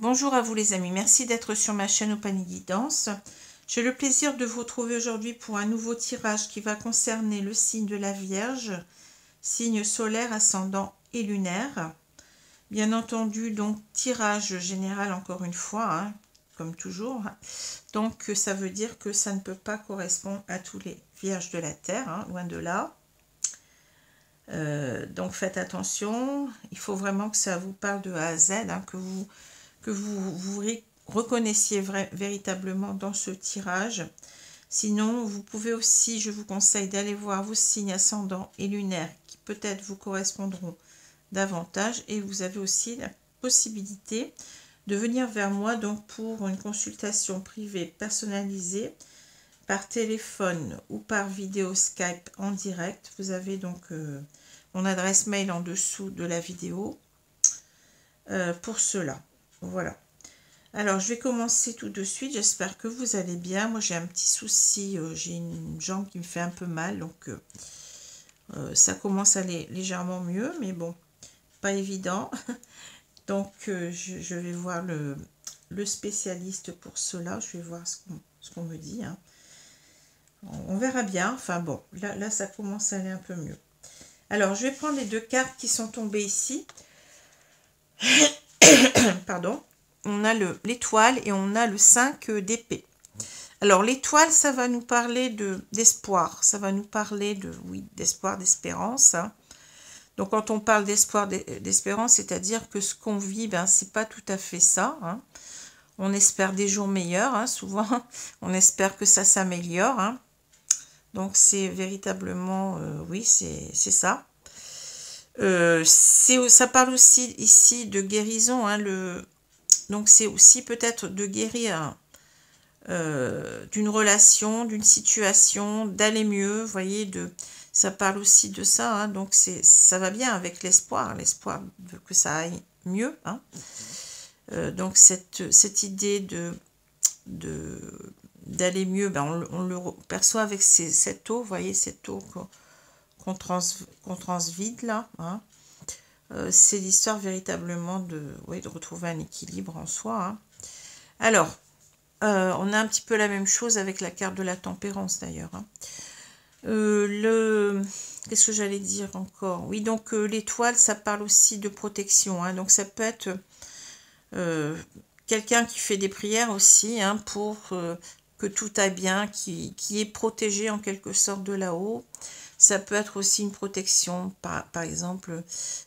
Bonjour à vous les amis, merci d'être sur ma chaîne Opanie Guidance. J'ai le plaisir de vous retrouver aujourd'hui pour un nouveau tirage qui va concerner le signe de la Vierge, signe solaire, ascendant et lunaire. Bien entendu, donc tirage général encore une fois, hein, comme toujours. Donc ça veut dire que ça ne peut pas correspondre à tous les Vierges de la Terre, hein, loin de là. Donc faites attention, il faut vraiment que ça vous parle de A à Z, hein, que vous reconnaissiez véritablement dans ce tirage. Sinon, vous pouvez aussi, je vous conseille d'aller voir vos signes ascendants et lunaires qui peut-être vous correspondront davantage, et vous avez aussi la possibilité de venir vers moi donc pour une consultation privée personnalisée par téléphone ou par vidéo Skype en direct. Vous avez donc mon adresse mail en dessous de la vidéo pour cela. Voilà. Alors, je vais commencer tout de suite. J'espère que vous allez bien. Moi, j'ai un petit souci. J'ai une jambe qui me fait un peu mal. Donc, ça commence à aller légèrement mieux. Mais bon, pas évident. Donc, je vais voir le spécialiste pour cela. Je vais voir ce qu'on me dit. Hein. On verra bien. Enfin bon, là, ça commence à aller un peu mieux. Alors, je vais prendre les deux cartes qui sont tombées ici. Pardon. On a l'étoile et on a le 5 d'épée. Alors, l'étoile, ça va nous parler d'espoir. Ça va nous parler d'espoir, d'espérance. Hein. Donc, quand on parle d'espoir, d'espérance, c'est-à-dire que ce qu'on vit, ben, c'est pas tout à fait ça. Hein. On espère des jours meilleurs, hein, souvent. On espère que ça s'améliore. Hein. Donc, c'est véritablement, oui, c'est ça. Ça parle aussi ici de guérison. Hein, donc, c'est aussi peut-être de guérir d'une relation, d'une situation, d'aller mieux. Vous voyez, ça parle aussi de ça. Hein, donc, ça va bien avec l'espoir que ça aille mieux. Hein. Donc, cette idée d'aller mieux, ben on le perçoit avec cette eau, vous voyez, cette eau qu'on transvide là. Hein. C'est l'histoire véritablement de retrouver un équilibre en soi. Hein. Alors, on a un petit peu la même chose avec la carte de la tempérance d'ailleurs. Hein. Qu'est-ce que j'allais dire encore? Oui, donc l'étoile, ça parle aussi de protection. Hein. Donc ça peut être quelqu'un qui fait des prières aussi hein, pour que tout aille bien, qui est protégé en quelque sorte de là-haut. Ça peut être aussi une protection, par exemple,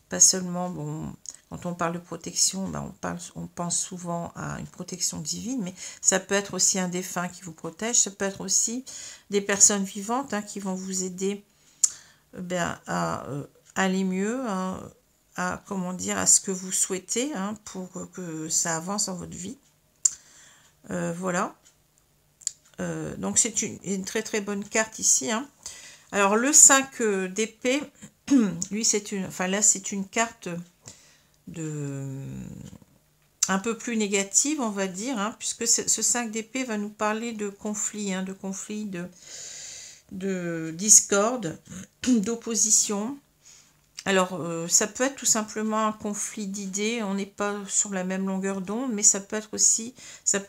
pas seulement, bon, quand on parle de protection, ben on pense souvent à une protection divine, mais ça peut être aussi un défunt qui vous protège, ça peut être aussi des personnes vivantes hein, qui vont vous aider à aller mieux, hein, à ce que vous souhaitez hein, pour que ça avance dans votre vie. Voilà. Donc c'est une très très bonne carte ici. Hein. Alors le 5 d'épée, lui c'est une carte un peu plus négative on va dire, hein, puisque ce 5 d'épée va nous parler de conflit, hein, de discorde, d'opposition. Alors ça peut être tout simplement un conflit d'idées, on n'est pas sur la même longueur d'onde, mais ça peut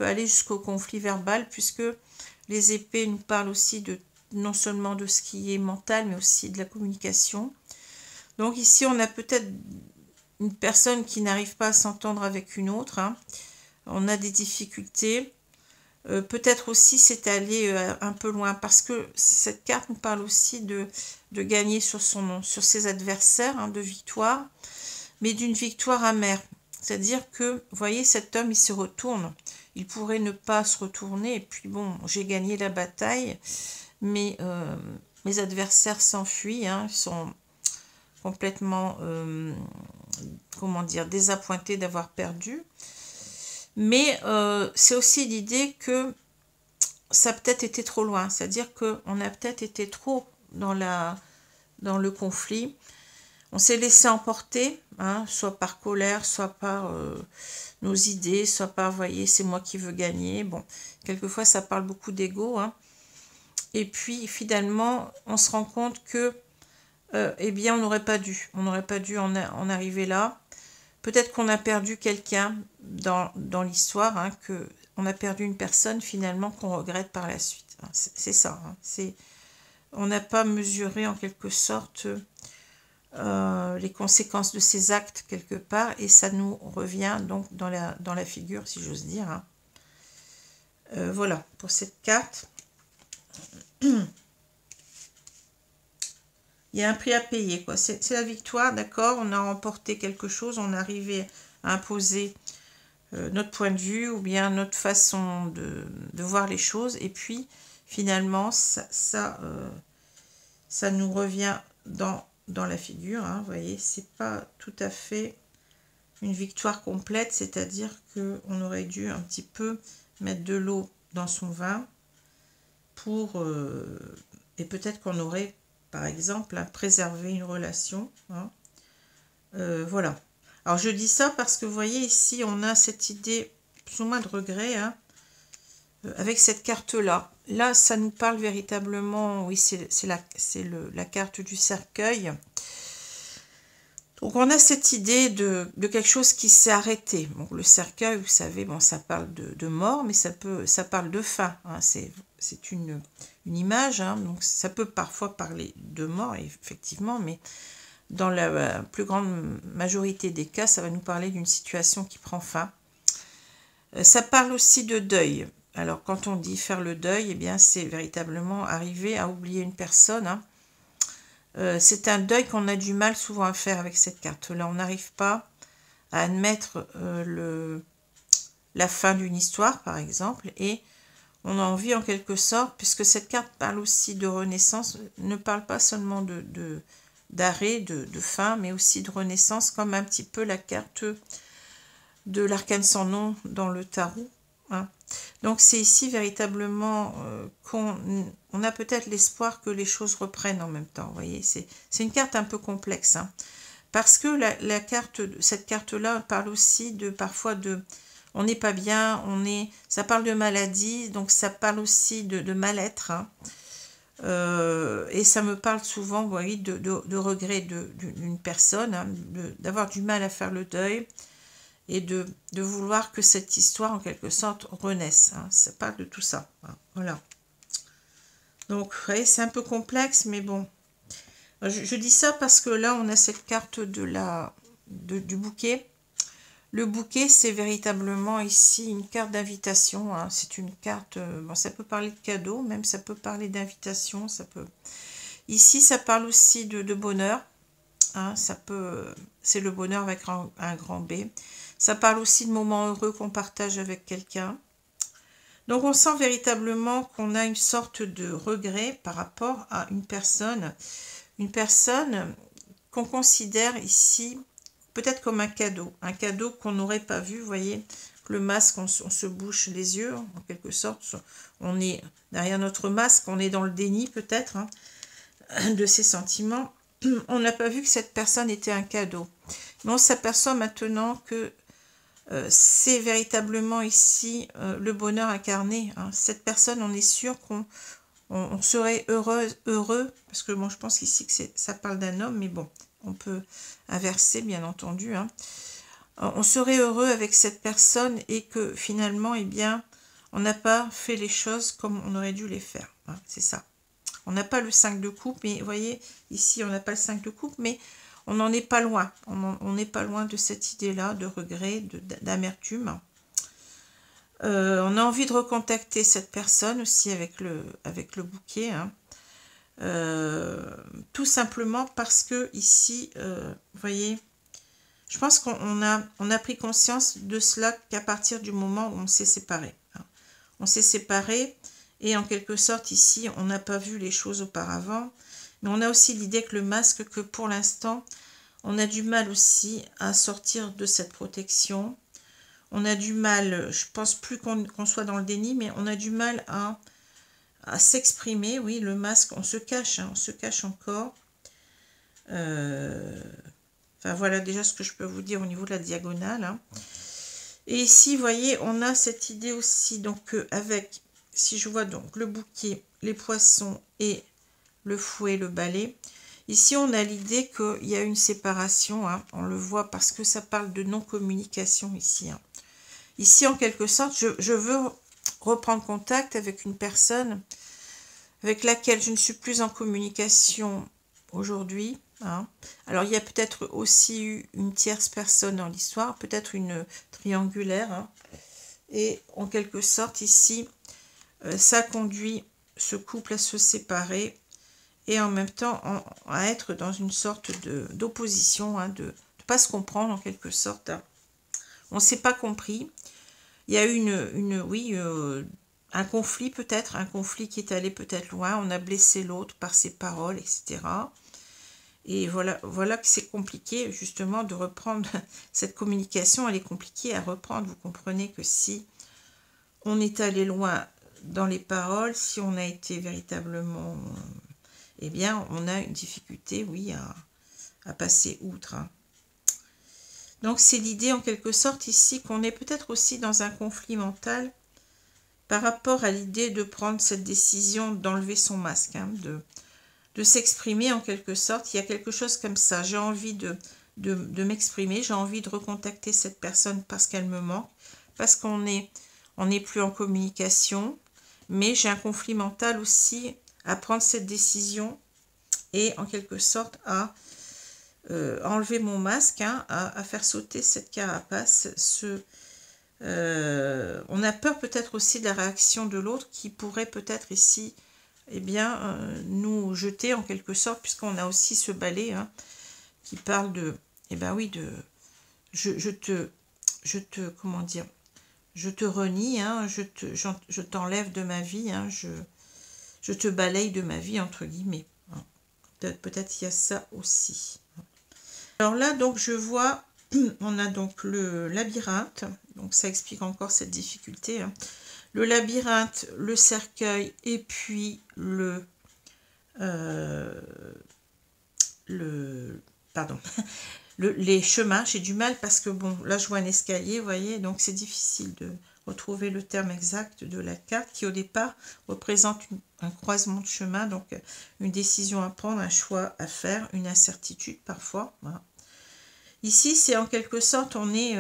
aller jusqu'au conflit verbal, puisque les épées nous parlent aussi non seulement de ce qui est mental, mais aussi de la communication. Donc ici, on a peut-être une personne qui n'arrive pas à s'entendre avec une autre. Hein. On a des difficultés. Peut-être aussi c'est aller un peu loin, parce que cette carte nous parle aussi de gagner sur ses adversaires, hein, de victoire, mais d'une victoire amère. C'est-à-dire que, vous voyez, cet homme, il se retourne. Il pourrait ne pas se retourner, et puis bon, j'ai gagné la bataille, mais mes adversaires s'enfuient, hein, ils sont complètement, comment dire, désappointés d'avoir perdu. Mais c'est aussi l'idée que ça a peut-être été trop loin, c'est-à-dire qu'on a peut-être été trop dans le conflit. On s'est laissé emporter, hein, soit par colère, soit par nos idées, soit par, vous voyez, c'est moi qui veux gagner. Bon, quelquefois, ça parle beaucoup d'ego. Hein. Et puis, finalement, on se rend compte que, eh bien, on n'aurait pas dû en arriver là. Peut-être qu'on a perdu quelqu'un dans l'histoire, hein, on a perdu une personne finalement qu'on regrette par la suite. Hein. C'est ça. Hein. On n'a pas mesuré en quelque sorte les conséquences de ces actes quelque part, et ça nous revient donc dans la figure, si j'ose dire. Hein. Voilà, pour cette carte. Il y a un prix à payer, quoi. C'est la victoire, d'accord. On a remporté quelque chose, on est arrivé à imposer notre point de vue ou bien notre façon de voir les choses. Et puis, finalement, ça nous revient dans la figure. Hein, vous voyez, c'est pas tout à fait une victoire complète, c'est-à-dire qu'on aurait dû un petit peu mettre de l'eau dans son vin pour... et peut-être qu'on aurait, par exemple, hein, préservé une relation. Hein. Voilà. Alors, je dis ça parce que, vous voyez, ici, on a cette idée, plus ou moins de regret, hein, avec cette carte-là. Là, ça nous parle véritablement, oui, c'est la carte du cercueil. Donc, on a cette idée de quelque chose qui s'est arrêté. Bon, le cercueil, vous savez, bon, ça parle de mort, mais ça parle de fin. Hein, c'est une image, hein, donc ça peut parfois parler de mort, effectivement, mais dans la plus grande majorité des cas, ça va nous parler d'une situation qui prend fin. Ça parle aussi de deuil. Alors, quand on dit faire le deuil, eh bien, c'est véritablement arriver à oublier une personne. Hein. C'est un deuil qu'on a du mal souvent à faire avec cette carte-là. On n'arrive pas à admettre la fin d'une histoire, par exemple, et on a envie, en quelque sorte, puisque cette carte parle aussi de renaissance, ne parle pas seulement d'arrêt, de fin, mais aussi de renaissance, comme un petit peu la carte de l'arcane sans nom dans le tarot. Hein. Donc c'est ici véritablement qu'on a peut-être l'espoir que les choses reprennent en même temps. Vous voyez, c'est une carte un peu complexe, hein, parce que cette carte-là parle aussi parfois on n'est pas bien, ça parle de maladie, donc ça parle aussi de mal-être. Hein. Et ça me parle souvent, vous voyez, de regret d'une personne, hein, d'avoir du mal à faire le deuil et de vouloir que cette histoire, en quelque sorte, renaisse. Hein. Ça parle de tout ça. Hein. Voilà. Donc, vous voyez, c'est un peu complexe, mais bon. Je dis ça parce que là, on a cette carte du bouquet. Le bouquet, c'est véritablement ici une carte d'invitation. Hein. C'est une carte, bon, ça peut parler de cadeau, même ça peut parler d'invitation. Ici, ça parle aussi de bonheur. Hein. C'est le bonheur avec un grand B. Ça parle aussi de moments heureux qu'on partage avec quelqu'un. Donc, on sent véritablement qu'on a une sorte de regret par rapport à une personne qu'on considère ici peut-être comme un cadeau qu'on n'aurait pas vu. Vous voyez, le masque, on se bouche les yeux, en quelque sorte. On est derrière notre masque, on est dans le déni peut-être, hein, de ses sentiments. On n'a pas vu que cette personne était un cadeau. Mais on s'aperçoit maintenant que c'est véritablement ici le bonheur incarné. Hein. Cette personne, on est sûr qu'on serait heureux, parce que moi je pense ici que ça parle d'un homme, mais bon, on peut inverser bien entendu. Hein. On serait heureux avec cette personne et que finalement, eh bien, on n'a pas fait les choses comme on aurait dû les faire. Hein. C'est ça. On n'a pas le 5 de coupe, mais vous voyez, ici on n'a pas le 5 de coupe, mais on n'en est pas loin. On n'est pas loin de cette idée-là, de regret, d'amertume. On a envie de recontacter cette personne aussi avec le bouquet. Hein. Tout simplement parce que ici, vous voyez, je pense qu'on a pris conscience de cela qu'à partir du moment où on s'est séparés. Hein. On s'est séparés et en quelque sorte ici, on n'a pas vu les choses auparavant. Mais on a aussi l'idée que le masque, que pour l'instant, on a du mal aussi à sortir de cette protection. On a du mal, je pense plus qu'on soit dans le déni, mais on a du mal à s'exprimer. Oui, le masque, on se cache, hein, on se cache encore. Enfin, voilà déjà ce que je peux vous dire au niveau de la diagonale. Hein. Et ici, vous voyez, on a cette idée aussi, donc avec, si je vois donc le bouquet, les poissons et le fouet, le balai, Ici, on a l'idée qu'il y a une séparation, hein, on le voit parce que ça parle de non-communication ici. Hein. Ici, en quelque sorte, je veux reprendre contact avec une personne avec laquelle je ne suis plus en communication aujourd'hui. Hein. Alors, il y a peut-être aussi eu une tierce personne dans l'histoire, peut-être une triangulaire. Hein. Et en quelque sorte, ici, ça conduit ce couple à se séparer et en même temps à être dans une sorte d'opposition, hein, de ne pas se comprendre en quelque sorte. Hein. On ne s'est pas compris. Il y a eu un conflit peut-être, un conflit qui est allé peut-être loin. On a blessé l'autre par ses paroles, etc. Et voilà que c'est compliqué justement de reprendre cette communication. Elle est compliquée à reprendre. Vous comprenez que si on est allé loin dans les paroles, si on a été véritablement... eh bien, on a une difficulté, oui, à passer outre. Hein. Donc, c'est l'idée, en quelque sorte, ici, qu'on est peut-être aussi dans un conflit mental par rapport à l'idée de prendre cette décision d'enlever son masque, hein, de s'exprimer, en quelque sorte. Il y a quelque chose comme ça. J'ai envie de m'exprimer, j'ai envie de recontacter cette personne parce qu'elle me manque, parce qu'on n'est plus en communication, mais j'ai un conflit mental aussi à prendre cette décision et en quelque sorte à enlever mon masque, hein, à faire sauter cette carapace. On a peur peut-être aussi de la réaction de l'autre qui pourrait peut-être ici nous jeter en quelque sorte, puisqu'on a aussi ce balai, hein, qui parle de, comment dire, je te renie, hein, je t'enlève de ma vie, hein, je te balaye de ma vie, entre guillemets. Hein. Peut-être il y a ça aussi. Alors là, donc, je vois, on a donc le labyrinthe, donc ça explique encore cette difficulté. Hein. Le labyrinthe, le cercueil, et puis les chemins. J'ai du mal parce que, bon, là, je vois un escalier, vous voyez, donc c'est difficile de retrouver le terme exact de la carte qui, au départ, représente un croisement de chemin, donc une décision à prendre, un choix à faire, une incertitude parfois. Voilà. Ici, c'est en quelque sorte, on est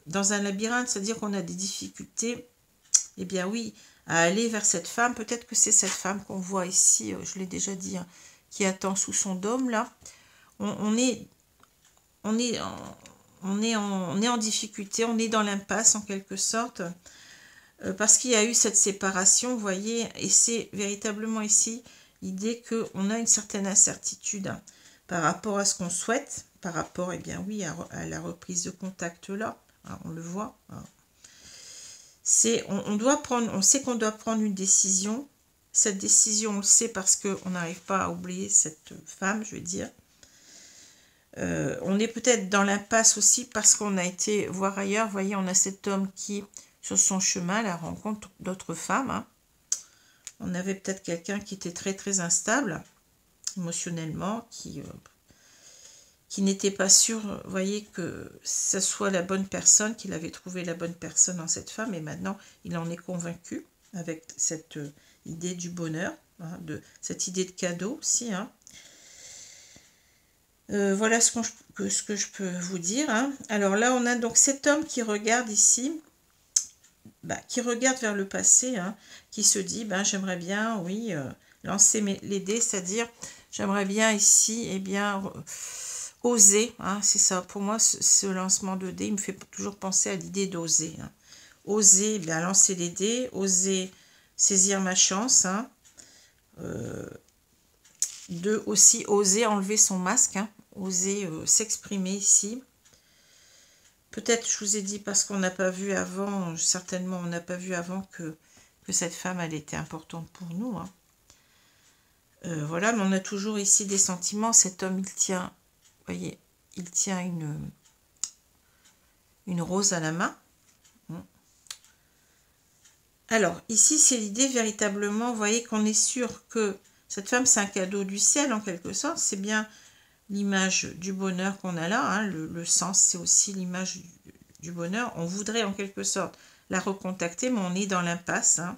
dans un labyrinthe, c'est-à-dire qu'on a des difficultés, eh bien oui, à aller vers cette femme. Peut-être que c'est cette femme qu'on voit ici, je l'ai déjà dit, hein, qui attend sous son dôme, là. On est en difficulté, on est dans l'impasse en quelque sorte, parce qu'il y a eu cette séparation, vous voyez, et c'est véritablement ici l'idée qu'on a une certaine incertitude, hein, par rapport à ce qu'on souhaite, par rapport, eh bien oui, à la reprise de contact là, hein, on le voit. Hein. On sait qu'on doit prendre une décision. Cette décision, on le sait parce qu'on n'arrive pas à oublier cette femme, je veux dire. On est peut-être dans l'impasse aussi parce qu'on a été voir ailleurs. Vous voyez, on a cet homme qui, sur son chemin, la rencontre d'autres femmes. Hein. On avait peut-être quelqu'un qui était très très instable émotionnellement, qui n'était pas sûr, vous voyez, que ce soit la bonne personne, qu'il avait trouvé la bonne personne dans cette femme, et maintenant il en est convaincu avec cette idée du bonheur, hein, cette idée de cadeau aussi. Hein. Voilà ce que je peux vous dire. Hein. Alors là, on a donc cet homme qui regarde ici, qui regarde vers le passé, hein, qui se dit, j'aimerais bien, oui, lancer les dés, c'est-à-dire, j'aimerais bien ici, eh bien, oser, hein, c'est ça. Pour moi, ce lancement de dés, il me fait toujours penser à l'idée d'oser. Hein. Oser, lancer les dés, oser saisir ma chance, hein, de aussi oser enlever son masque, hein, oser s'exprimer ici. Peut-être, je vous ai dit, parce qu'on n'a pas vu avant, certainement on n'a pas vu avant que cette femme, elle était importante pour nous. Hein. Voilà, mais on a toujours ici des sentiments. Cet homme, il tient, vous voyez, il tient une rose à la main. Alors, ici, c'est l'idée véritablement, vous voyez, qu'on est sûr que cette femme, c'est un cadeau du ciel, en quelque sorte. C'est bien l'image du bonheur qu'on a là. Hein. Le sens, c'est aussi l'image du bonheur. On voudrait, en quelque sorte, la recontacter, mais on est dans l'impasse. Hein.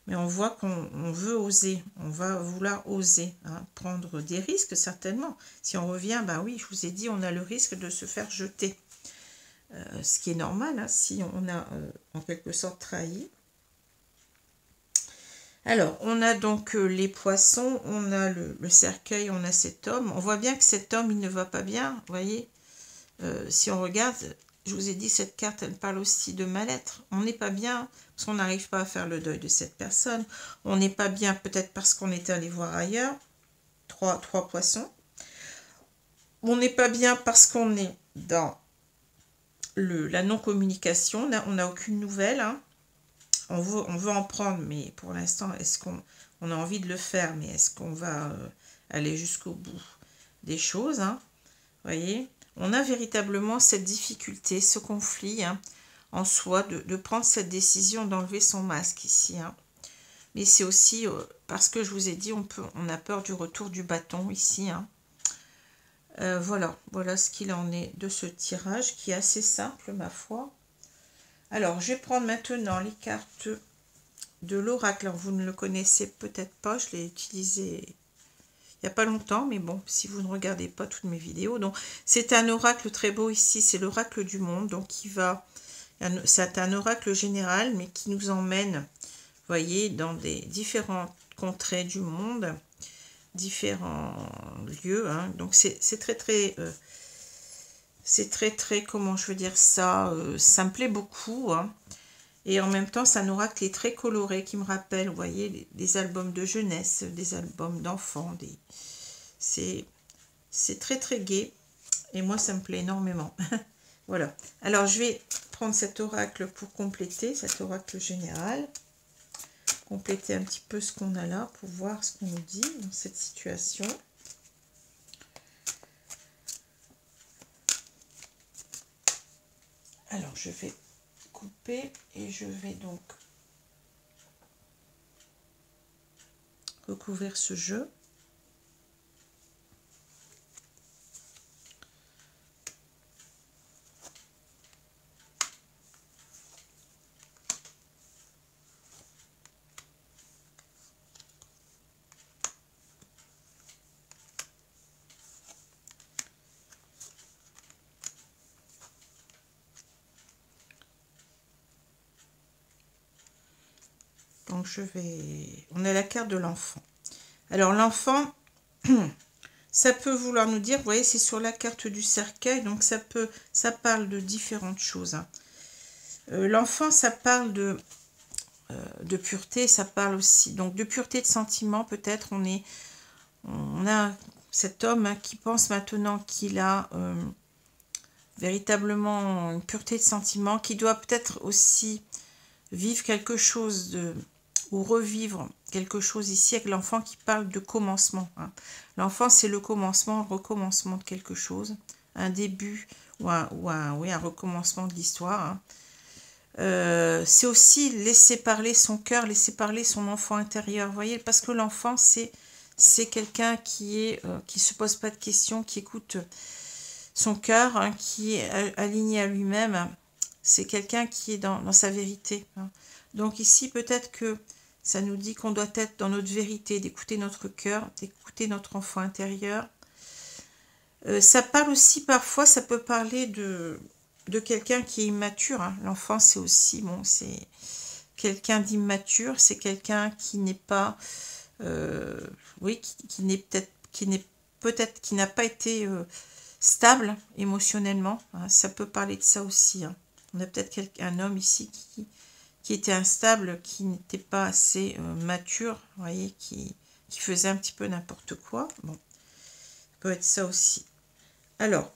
Mais on voit qu'on veut oser, on va vouloir oser, hein, prendre des risques certainement. Si on revient, ben oui, je vous ai dit, on a le risque de se faire jeter. Ce qui est normal, hein, si on a en quelque sorte trahi. Alors, on a donc les poissons, on a le cercueil, on a cet homme. On voit bien que cet homme, il ne va pas bien, vous voyez. Si on regarde, je vous ai dit, cette carte, elle parle aussi de mal-être. On n'est pas bien parce qu'on n'arrive pas à faire le deuil de cette personne. On n'est pas bien peut-être parce qu'on est allé voir ailleurs. Trois poissons. On n'est pas bien parce qu'on est dans la non-communication. On n'a aucune nouvelle, hein. On veut en prendre, mais pour l'instant, est-ce qu'on a envie de le faire, mais est-ce qu'on va aller jusqu'au bout des choses, hein, voyez, on a véritablement cette difficulté, ce conflit, hein, en soi, de prendre cette décision d'enlever son masque ici, hein. Mais c'est aussi parce que je vous ai dit, on a peur du retour du bâton ici, hein. Voilà ce qu'il en est de ce tirage qui est assez simple, ma foi. Alors, je vais prendre maintenant les cartes de l'oracle. Alors, vous ne le connaissez peut-être pas, je l'ai utilisé il n'y a pas longtemps, mais bon, si vous ne regardez pas toutes mes vidéos. Donc, c'est un oracle très beau ici, c'est l'oracle du monde. Donc, c'est un oracle général, mais qui nous emmène, vous voyez, dans des différentes contrées du monde, différents lieux, hein. Donc, c'est très, comment je veux dire ça, ça me plaît beaucoup, hein. Et en même temps, c'est un oracle qui est très coloré, qui me rappelle, vous voyez, des albums de jeunesse, des albums d'enfants. C'est très gai. Et moi, ça me plaît énormément. Voilà. Alors, je vais prendre cet oracle pour compléter, cet oracle général. Compléter un petit peu ce qu'on a là pour voir ce qu'on nous dit dans cette situation. Alors, je vais couper et je vais donc recouvrir ce jeu. Donc on a la carte de l'enfant. Alors l'enfant, ça peut vouloir nous dire, vous voyez, c'est sur la carte du cercueil, donc ça parle de différentes choses, hein. L'enfant, ça parle de pureté, ça parle aussi donc de pureté de sentiments. Peut-être on a cet homme, hein, qui pense maintenant qu'il a véritablement une pureté de sentiments, qui doit peut-être aussi vivre quelque chose ou revivre quelque chose ici avec l'enfant qui parle de commencement, hein. L'enfant, c'est le commencement, le recommencement de quelque chose, un début ou un recommencement de l'histoire, hein. C'est aussi laisser parler son cœur, laisser parler son enfant intérieur, vous voyez, parce que l'enfant, c'est quelqu'un qui se pose pas de questions, qui écoute son cœur, hein, qui est aligné à lui-même. C'est quelqu'un qui est dans sa vérité, hein. Donc ici, peut-être que ça nous dit qu'on doit être dans notre vérité, d'écouter notre cœur, d'écouter notre enfant intérieur. Ça parle aussi, parfois, ça peut parler de quelqu'un qui est immature, hein. L'enfant, c'est aussi, bon, c'est quelqu'un d'immature, c'est quelqu'un qui n'est pas, oui, qui n'a pas été stable émotionnellement, hein. Ça peut parler de ça aussi, hein. On a peut-être un homme ici qui était instable, qui n'était pas assez mature, vous voyez, qui faisait un petit peu n'importe quoi. Bon, ça peut être ça aussi. Alors,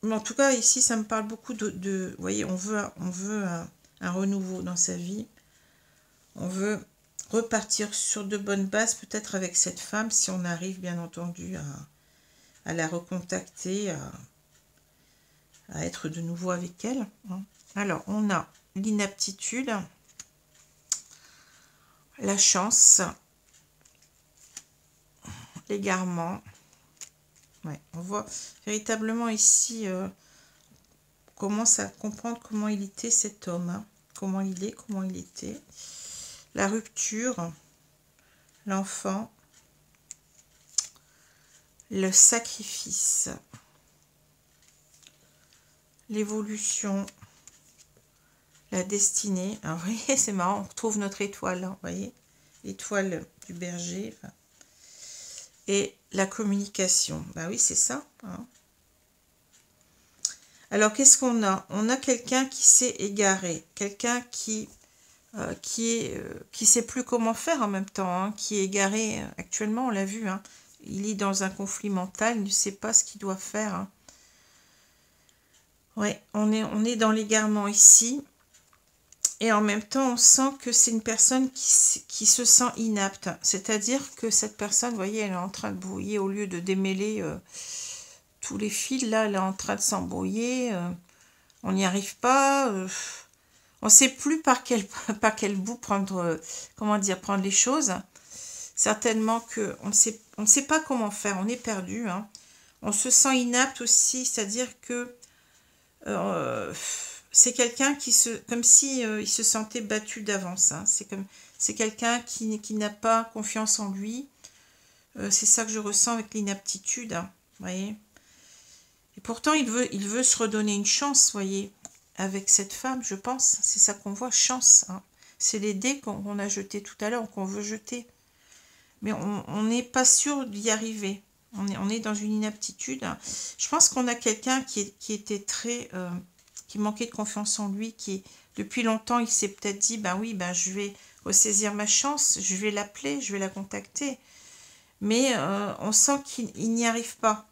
en tout cas, ici, ça me parle beaucoup vous voyez, on veut un renouveau dans sa vie. On veut repartir sur de bonnes bases, peut-être avec cette femme, si on arrive, bien entendu, à la recontacter, à être de nouveau avec elle, hein. Alors, on a l'inaptitude, la chance, l'égarement. Ouais, on voit véritablement ici, on commence à comprendre comment il était cet homme, hein. Comment il est, comment il était. la rupture, l'enfant, le sacrifice, l'évolution, la destinée. Alors, vous voyez, c'est marrant, on retrouve notre étoile, hein, vous voyez, l'étoile du berger. Enfin, et la communication. Ben oui, c'est ça. Hein. Alors, qu'est-ce qu'on a? On a quelqu'un qui s'est égaré, quelqu'un qui sait plus comment faire en même temps, hein, qui est égaré actuellement, on l'a vu. Hein. Il est dans un conflit mental, il ne sait pas ce qu'il doit faire. Hein. Ouais, on est dans l'égarement ici. Et en même temps, on sent que c'est une personne qui se sent inapte. C'est-à-dire que cette personne, vous voyez, elle est en train de brouiller, au lieu de démêler tous les fils, là, elle est en train de s'embrouiller. On n'y arrive pas. On ne sait plus par quel bout prendre, comment dire, prendre les choses. Certainement qu'on ne sait pas comment faire, on est perdu. Hein. On se sent inapte aussi, c'est-à-dire que c'est quelqu'un comme si il se sentait battu d'avance. Hein. C'est quelqu'un qui n'a pas confiance en lui. C'est ça que je ressens avec l'inaptitude. Hein, voyez. Et pourtant, il veut se redonner une chance, voyez, avec cette femme, je pense. C'est ça qu'on voit, chance. Hein. C'est les dés qu'on a jetés tout à l'heure, qu'on veut jeter. Mais on n'est pas sûr d'y arriver. On est dans une inaptitude. Hein. Je pense qu'on a quelqu'un qui était très... qui manquait de confiance en lui, qui depuis longtemps il s'est peut-être dit ben oui, ben je vais ressaisir ma chance, je vais l'appeler, je vais la contacter, mais on sent qu'il n'y arrive pas.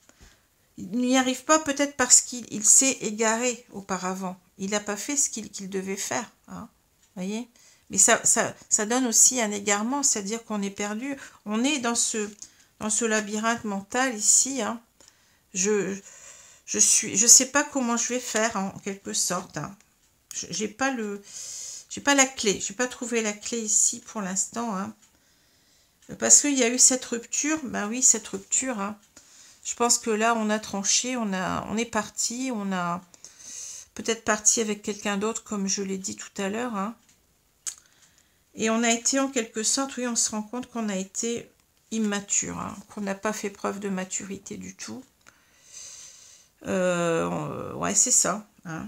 Il n'y arrive pas peut-être parce qu'il s'est égaré auparavant, il n'a pas fait ce qu'il devait faire, hein, voyez. Mais ça donne aussi un égarement, c'est-à-dire qu'on est perdu, on est dans ce labyrinthe mental ici, hein. Je sais pas comment je vais faire, en quelque sorte. Hein. J'ai pas la clé. J'ai pas trouvé la clé ici pour l'instant. Hein. Parce qu'il y a eu cette rupture. Ben oui, cette rupture. Hein. Je pense que là, on a tranché. On est parti. On a peut-être parti avec quelqu'un d'autre, comme je l'ai dit tout à l'heure. Hein. Et on a été en quelque sorte, oui, on se rend compte qu'on a été immature. Hein, qu'on n'a pas fait preuve de maturité du tout. Ouais, c'est ça. Hein.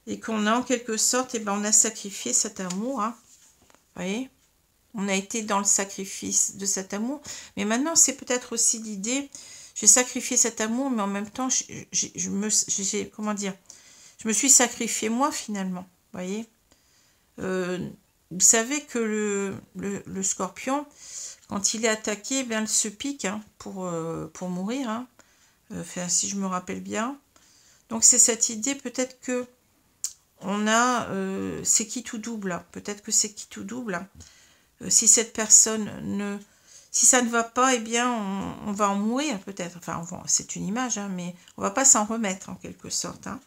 Et qu'on a en quelque sorte, on a sacrifié cet amour. Hein. Vous voyez, on a été dans le sacrifice de cet amour. Mais maintenant, c'est peut-être aussi l'idée, j'ai sacrifié cet amour, mais en même temps, comment dire, je me suis sacrifié moi finalement. Vous voyez, vous savez que le scorpion, quand il est attaqué, il se pique hein, pour mourir. Hein. Enfin, si je me rappelle bien. Donc c'est cette idée, peut-être que on a, c'est qui tout double. Hein. Peut-être que c'est qui tout double. Hein. Si cette personne si ça ne va pas, eh bien on va en mourir peut-être. Enfin, c'est une image, hein, mais on va pas s'en remettre en quelque sorte. Hein.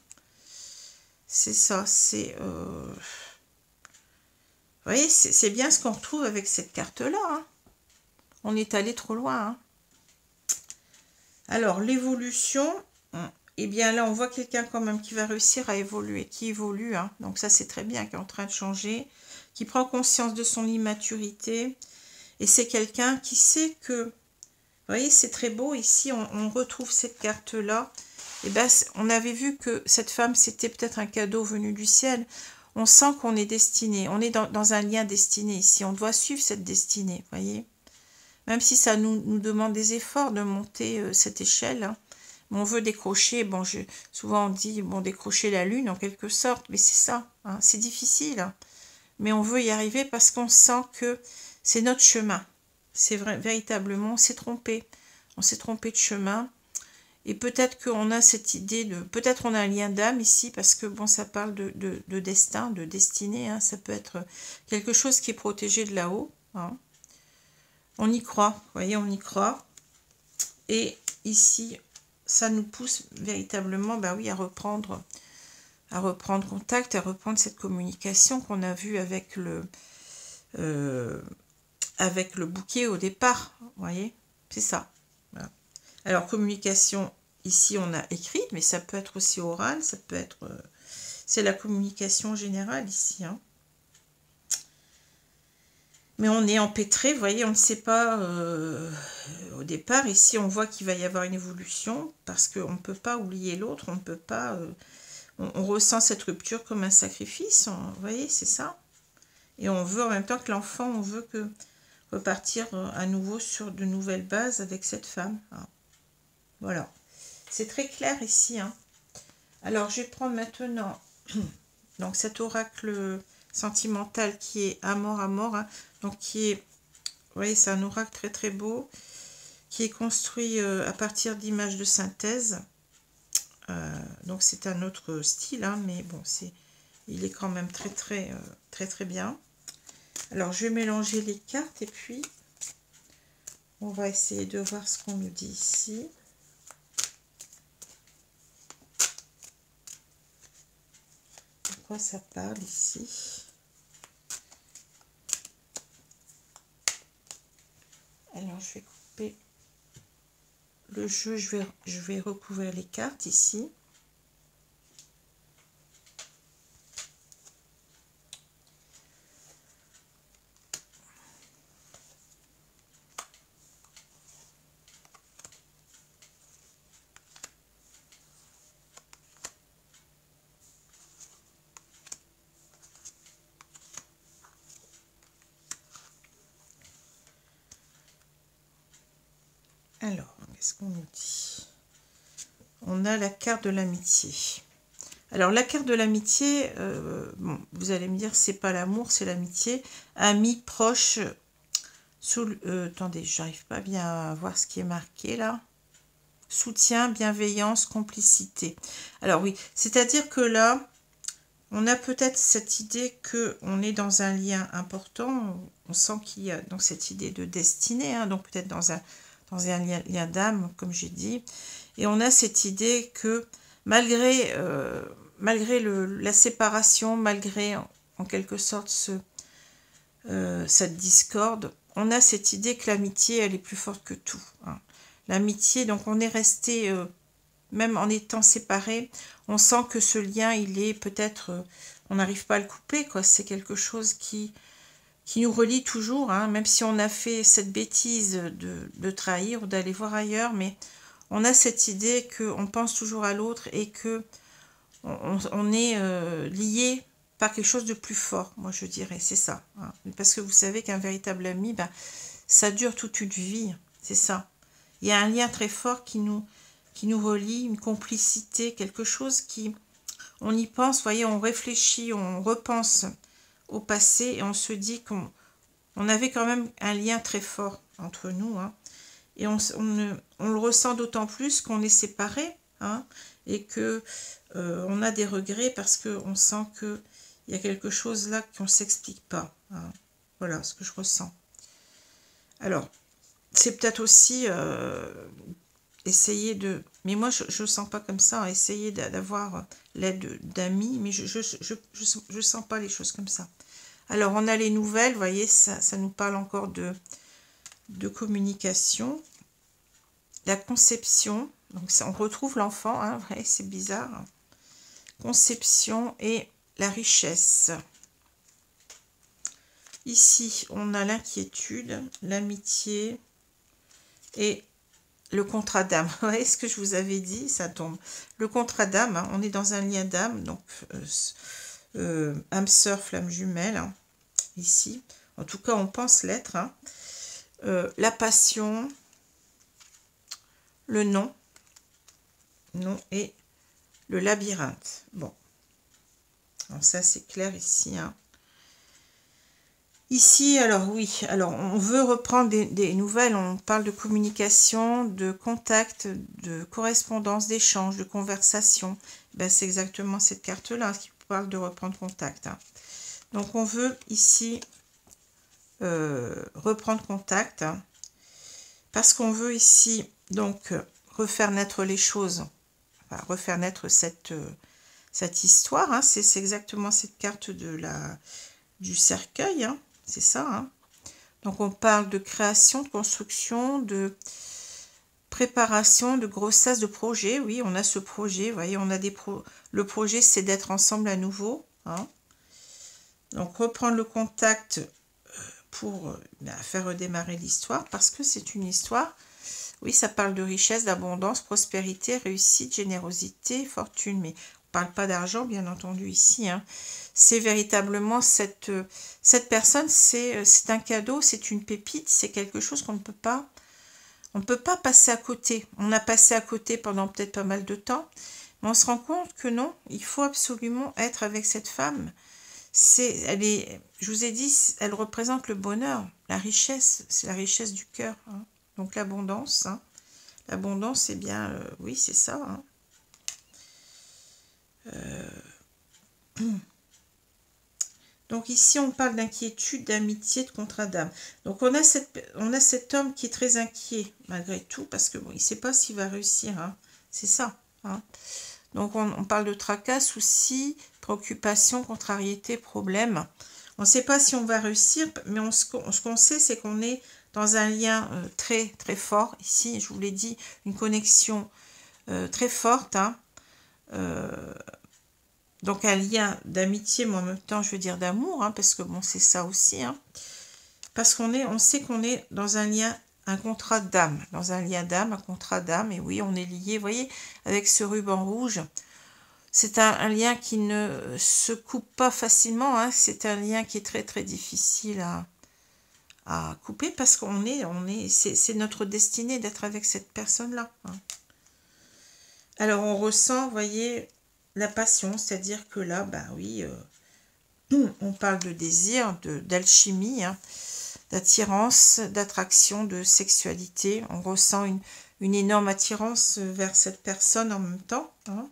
C'est ça, c'est... Vous voyez, c'est bien ce qu'on retrouve avec cette carte-là. Hein. On est allé trop loin. Hein. Alors, l'évolution, eh bien là, on voit quelqu'un quand même qui va réussir à évoluer, qui évolue. Hein. Donc ça, c'est très bien, qui est en train de changer, qui prend conscience de son immaturité. Et c'est quelqu'un qui sait que, vous voyez, c'est très beau. Ici, on retrouve cette carte-là. Et ben, on avait vu que cette femme, c'était peut-être un cadeau venu du ciel. On sent qu'on est destiné. On est dans un lien destiné ici. On doit suivre cette destinée, vous voyez. Même si ça nous demande des efforts de monter cette échelle. Hein. On veut décrocher, souvent on dit, décrocher la lune en quelque sorte, mais c'est ça, hein, c'est difficile. Hein. Mais on veut y arriver parce qu'on sent que c'est notre chemin. C'est vrai, véritablement, on s'est trompé. On s'est trompé de chemin. Et peut-être qu'on a cette idée de... Peut-être on a un lien d'âme ici, parce que ça parle de destin, de destinée. Hein. Ça peut être quelque chose qui est protégé de là-haut. Hein. On y croit, vous voyez, on y croit. Et ici, ça nous pousse véritablement, oui, à reprendre contact, à reprendre cette communication qu'on a vue avec le bouquet au départ, vous voyez, c'est ça. Voilà. Alors, communication, ici, on a écrite, mais ça peut être aussi oral, ça peut être... c'est la communication générale ici, hein. Mais on est empêtré, vous voyez, on ne sait pas au départ. Ici, on voit qu'il va y avoir une évolution parce qu'on ne peut pas oublier l'autre, on ne peut pas... on ressent cette rupture comme un sacrifice, vous voyez, c'est ça. Et on veut en même temps que l'enfant, on veut que repartir à nouveau sur de nouvelles bases avec cette femme. Hein. Voilà. C'est très clair ici. Hein. Alors, je vais prendre maintenant donc cet oracle sentimental qui est Amor Amor. Hein. Donc, qui est, vous voyez, c'est un oracle très très beau qui est construit à partir d'images de synthèse. Donc, c'est un autre style, hein, mais bon, il est quand même très très bien. Alors, je vais mélanger les cartes et puis on va essayer de voir ce qu'on nous dit ici. De quoi ça parle ici? Alors, je vais couper le jeu, je vais recouvrir les cartes ici. Alors, qu'est-ce qu'on nous dit? On a la carte de l'amitié. Alors, la carte de l'amitié, bon, vous allez me dire, c'est pas l'amour, c'est l'amitié. Ami, proche, attendez, j'arrive pas bien à voir ce qui est marqué là. Soutien, bienveillance, complicité. Alors oui, c'est-à-dire que là, on a peut-être cette idée qu'on est dans un lien important. On sent qu'il y a donc cette idée de destinée, hein, donc peut-être dans un lien d'âme, comme j'ai dit. Et on a cette idée que malgré la séparation, malgré en quelque sorte cette discorde, on a cette idée que l'amitié, elle est plus forte que tout. Hein. L'amitié, donc on est resté, même en étant séparés, on sent que ce lien, il est peut-être, on n'arrive pas à le couper, quoi. C'est quelque chose qui nous relie toujours, hein, même si on a fait cette bêtise de trahir ou d'aller voir ailleurs, mais on a cette idée qu'on pense toujours à l'autre et que on est lié par quelque chose de plus fort, moi je dirais, c'est ça. Hein. Parce que vous savez qu'un véritable ami, ben, ça dure toute une vie, c'est ça. Il y a un lien très fort qui nous relie, une complicité, quelque chose qui, on y pense, vous voyez, on réfléchit, on repense au passé et on se dit qu'on avait quand même un lien très fort entre nous. Hein. Et on le ressent d'autant plus qu'on est séparés, hein, et que on a des regrets parce qu'on sent qu'il y a quelque chose là qu'on ne s'explique pas. Hein. Voilà ce que je ressens. Alors, c'est peut-être aussi essayer de... Mais moi, je ne sens pas comme ça, hein, essayer d'avoir l'aide d'amis, mais je sens pas les choses comme ça. Alors, on a les nouvelles, vous voyez, ça nous parle encore de communication. La conception, donc on retrouve l'enfant, hein, ouais, c'est bizarre. Conception et la richesse. Ici, on a l'inquiétude, l'amitié et le contrat d'âme. Vous voyez ce que je vous avais dit, ça tombe. Le contrat d'âme, hein, on est dans un lien d'âme, donc âme sœur, flamme jumelle, hein, ici. En tout cas, on pense l'être. Hein. La passion, le nom et le labyrinthe. Bon, alors ça c'est clair ici. Hein. Ici, alors oui, alors on veut reprendre des nouvelles, on parle de communication, de contact, de correspondance, d'échange, de conversation. Ben, c'est exactement cette carte-là qui parle de reprendre contact. Hein. Donc on veut ici reprendre contact, hein, parce qu'on veut ici donc refaire naître les choses, enfin, refaire naître cette histoire. Hein. C'est exactement cette carte du cercueil, hein. C'est ça. Hein. Donc on parle de création, de construction, de préparation, de grossesse, de projet. Oui, on a ce projet. Vous voyez, on a le projet, c'est d'être ensemble à nouveau. Hein. Donc reprendre le contact pour faire redémarrer l'histoire, parce que c'est une histoire, oui, ça parle de richesse, d'abondance, prospérité, réussite, générosité, fortune, mais on parle pas d'argent, bien entendu, ici, hein. C'est véritablement cette personne, c'est un cadeau, c'est une pépite, c'est quelque chose qu'on ne peut pas, on ne peut pas passer à côté. On a passé à côté pendant peut-être pas mal de temps, mais on se rend compte que non, il faut absolument être avec cette femme. Je vous ai dit, elle représente le bonheur, la richesse, c'est la richesse du cœur, hein. Donc l'abondance, hein. L'abondance, eh bien, oui, c'est ça, hein. Donc ici, on parle d'inquiétude, d'amitié, de contrat d'âme. Donc on a cet homme qui est très inquiet, malgré tout, parce que bon, il ne sait pas s'il va réussir, hein. C'est ça, hein. Donc on parle de tracas, soucis, préoccupations, contrariétés, problèmes. On ne sait pas si on va réussir, mais ce qu'on sait, c'est qu'on est dans un lien très très fort. Ici, je vous l'ai dit, une connexion très forte, hein. Donc un lien d'amitié, mais en même temps, je veux dire d'amour, hein, parce que bon, c'est ça aussi, hein. Parce on sait qu'on est dans un lien, un contrat d'âme, dans un lien d'âme, un contrat d'âme, et oui, on est lié, vous voyez, avec ce ruban rouge. C'est un lien qui ne se coupe pas facilement, hein. C'est un lien qui est très très difficile à couper, parce c'est notre destinée d'être avec cette personne-là, hein. Alors on ressent, vous voyez, la passion, c'est-à-dire que là, ben oui, on parle de désir, d'alchimie, hein, d'attirance, d'attraction, de sexualité. On ressent une énorme attirance vers cette personne en même temps, hein.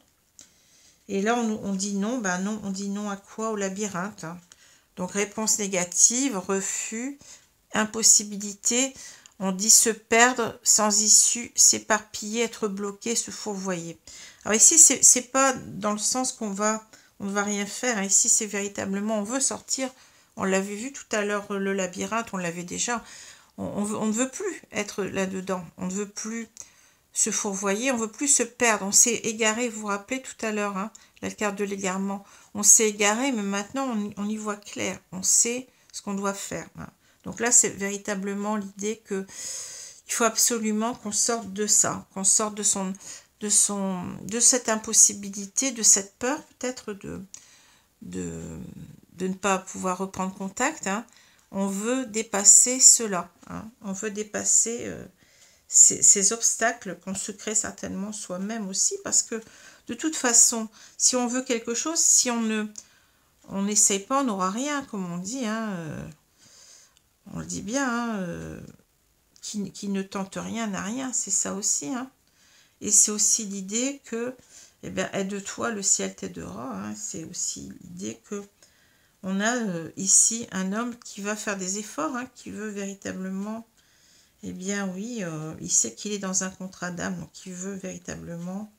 Et là, on dit non, ben non, on dit non à quoi? Au labyrinthe, hein. Donc réponse négative, refus, impossibilité. On dit se perdre sans issue, s'éparpiller, être bloqué, se fourvoyer. Alors ici, c'est pas dans le sens on ne va rien faire. Ici, c'est véritablement, on veut sortir. On l'avait vu tout à l'heure, le labyrinthe, on l'avait déjà. On ne veut plus être là-dedans. On ne veut plus se fourvoyer, on ne veut plus se perdre. On s'est égaré, vous vous rappelez tout à l'heure, hein, la carte de l'égarement. On s'est égaré, mais maintenant, on y voit clair. On sait ce qu'on doit faire, hein. Donc là, c'est véritablement l'idée que il faut absolument qu'on sorte de ça, qu'on sorte de cette impossibilité, de cette peur peut-être de ne pas pouvoir reprendre contact, hein. On veut dépasser cela, hein. On veut dépasser ces obstacles qu'on se crée certainement soi-même aussi, parce que de toute façon, si on veut quelque chose, si on n'essaye pas, on n'aura rien, comme on dit, hein. On le dit bien, hein, qui ne tente rien n'a rien, c'est ça aussi, hein. Et c'est aussi l'idée que, eh bien, aide-toi, le ciel t'aidera, hein. C'est aussi l'idée que on a ici un homme qui va faire des efforts, hein, qui veut véritablement, eh bien oui, il sait qu'il est dans un contrat d'âme, donc il veut véritablement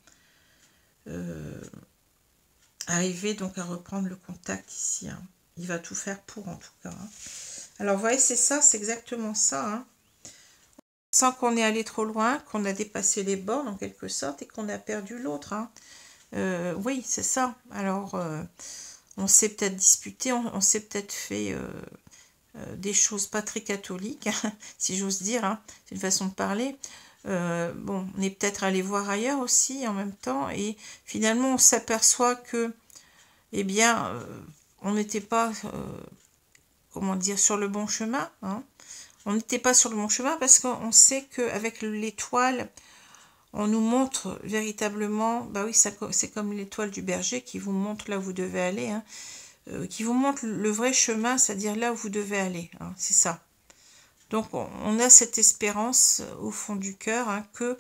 arriver donc à reprendre le contact ici, hein. Il va tout faire pour, en tout cas, hein. Alors, vous voyez, c'est ça, c'est exactement ça, hein. Sans qu'on est allé trop loin, qu'on a dépassé les bornes en quelque sorte et qu'on a perdu l'autre, hein. Oui, c'est ça. Alors, on s'est peut-être disputé, on s'est peut-être fait des choses pas très catholiques, si j'ose dire, hein. C'est une façon de parler. Bon, on est peut-être allé voir ailleurs aussi en même temps, et finalement, on s'aperçoit que, eh bien, on n'était pas, comment dire, sur le bon chemin, hein. On n'était pas sur le bon chemin parce qu'on sait qu'avec l'étoile, on nous montre véritablement, bah oui, c'est comme l'étoile du berger qui vous montre là où vous devez aller, hein, qui vous montre le vrai chemin, c'est-à-dire là où vous devez aller, hein, c'est ça. Donc on a cette espérance au fond du cœur, hein, que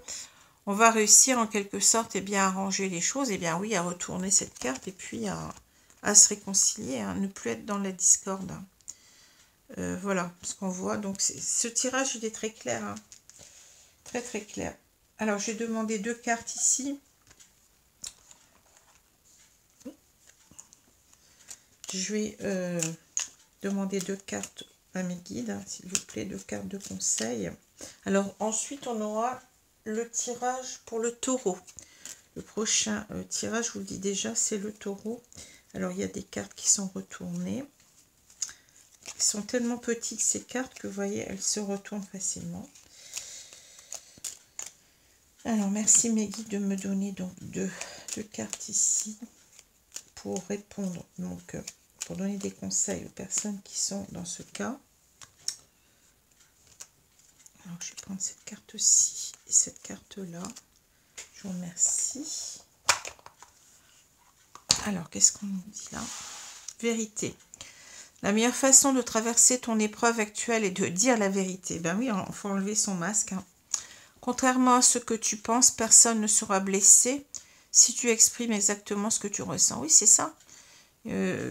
on va réussir en quelque sorte, eh bien, à arranger les choses, et bien oui, à retourner cette carte et puis à se réconcilier, hein, ne plus être dans la discorde, hein. Voilà ce qu'on voit. Donc ce tirage, il est très clair, hein. Très très clair. Alors j'ai demandé 2 cartes ici. Je vais demander 2 cartes à mes guides, hein, s'il vous plaît, 2 cartes de conseil. Alors ensuite on aura le tirage pour le taureau. Le prochain tirage, je vous le dis déjà, c'est le taureau. Alors il y a des cartes qui sont retournées. Elles sont tellement petites ces cartes que vous voyez, elles se retournent facilement. Alors, merci Meggy de me donner donc deux cartes ici pour répondre, donc pour donner des conseils aux personnes qui sont dans ce cas. Alors, je vais prendre cette carte-ci et cette carte-là. Je vous remercie. Alors, qu'est-ce qu'on nous dit là? Vérité. La meilleure façon de traverser ton épreuve actuelle est de dire la vérité. Ben oui, il faut enlever son masque. Hein. Contrairement à ce que tu penses, personne ne sera blessé si tu exprimes exactement ce que tu ressens. Oui, c'est ça.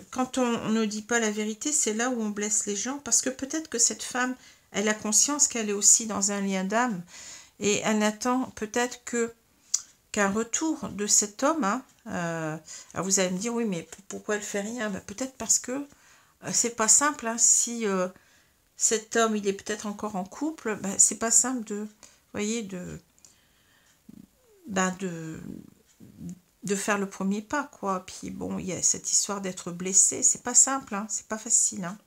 Quand on ne dit pas la vérité, c'est là où on blesse les gens. Parce que peut-être que cette femme, elle a conscience qu'elle est aussi dans un lien d'âme. Et elle attend peut-être qu'un retour de cet homme. Hein, alors vous allez me dire, oui, mais pourquoi elle fait rien? Ben, peut-être parce que c'est pas simple. Hein, si cet homme, il est peut-être encore en couple, ben, c'est pas simple de... voyez, de faire le premier pas, quoi. Puis bon, il y a cette histoire d'être blessé, c'est pas simple, hein, c'est pas facile. Hein.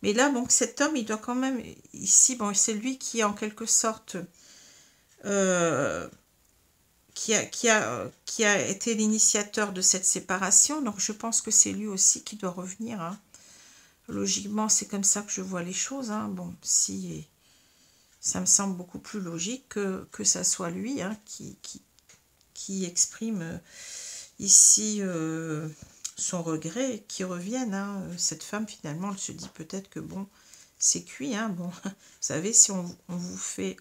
Mais là, bon, cet homme, il doit quand même, ici, bon, c'est lui qui, en quelque sorte, qui a été l'initiateur de cette séparation, donc je pense que c'est lui aussi qui doit revenir. Hein. Logiquement, c'est comme ça que je vois les choses. Hein. Bon, si... ça me semble beaucoup plus logique que ça soit lui hein, qui exprime ici son regret et qui revienne. Hein. Cette femme, finalement, elle se dit peut-être que bon, c'est cuit. Hein. Bon, vous savez, si on vous fait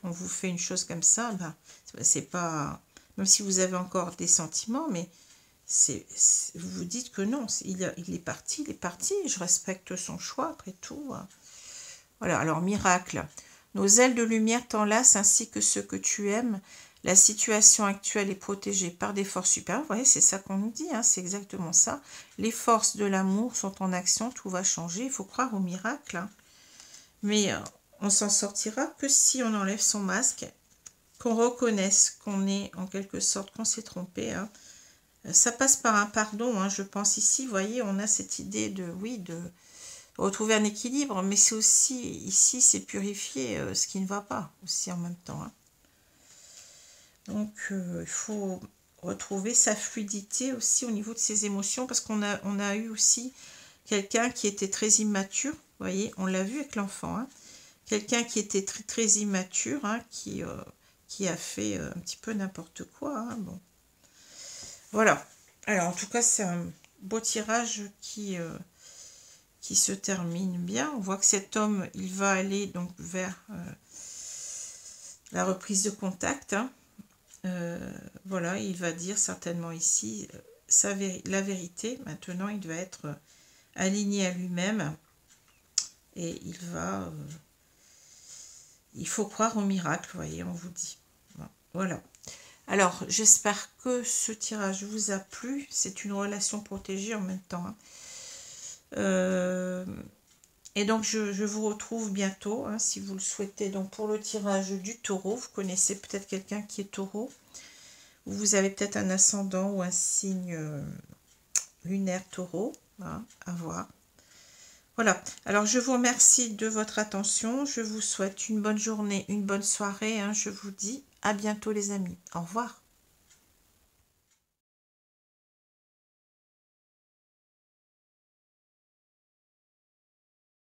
une chose comme ça, ben, c'est pas... Même si vous avez encore des sentiments, mais vous vous dites que non, il est parti, je respecte son choix, après tout. Hein. Voilà, alors miracle. Nos ailes de lumière t'enlacent ainsi que ceux que tu aimes. La situation actuelle est protégée par des forces supérieures. Vous voyez, c'est ça qu'on nous dit, hein, c'est exactement ça. Les forces de l'amour sont en action, tout va changer. Il faut croire au miracle. Hein. Mais on s'en sortira que si on enlève son masque, qu'on reconnaisse qu'on est en quelque sorte, qu'on s'est trompé. Hein. Ça passe par un pardon, hein, je pense ici. Vous voyez, on a cette idée de, oui, de retrouver un équilibre, mais c'est aussi, ici, c'est purifier ce qui ne va pas, aussi en même temps. Hein. Donc, il faut retrouver sa fluidité aussi au niveau de ses émotions, parce qu'on a eu aussi quelqu'un qui était très immature, vous voyez, on l'a vu avec l'enfant, hein. Quelqu'un qui était très, très immature, hein, qui a fait un petit peu n'importe quoi. Hein, bon. Voilà. Alors, en tout cas, c'est un beau tirage qui se termine bien. On voit que cet homme, il va aller donc vers la reprise de contact. Hein. Voilà, il va dire certainement ici la vérité. Maintenant, il va être aligné à lui-même et il faut croire au miracle, vous voyez, on vous dit. Voilà. Alors, j'espère que ce tirage vous a plu. C'est une relation protégée en même temps. Hein. Et donc, je vous retrouve bientôt, hein, si vous le souhaitez. Donc, pour le tirage du taureau, vous connaissez peut-être quelqu'un qui est taureau. Vous avez peut-être un ascendant ou un signe lunaire taureau. Hein, à voir. Voilà. Alors, je vous remercie de votre attention. Je vous souhaite une bonne journée, une bonne soirée. Hein, je vous dis à bientôt les amis. Au revoir.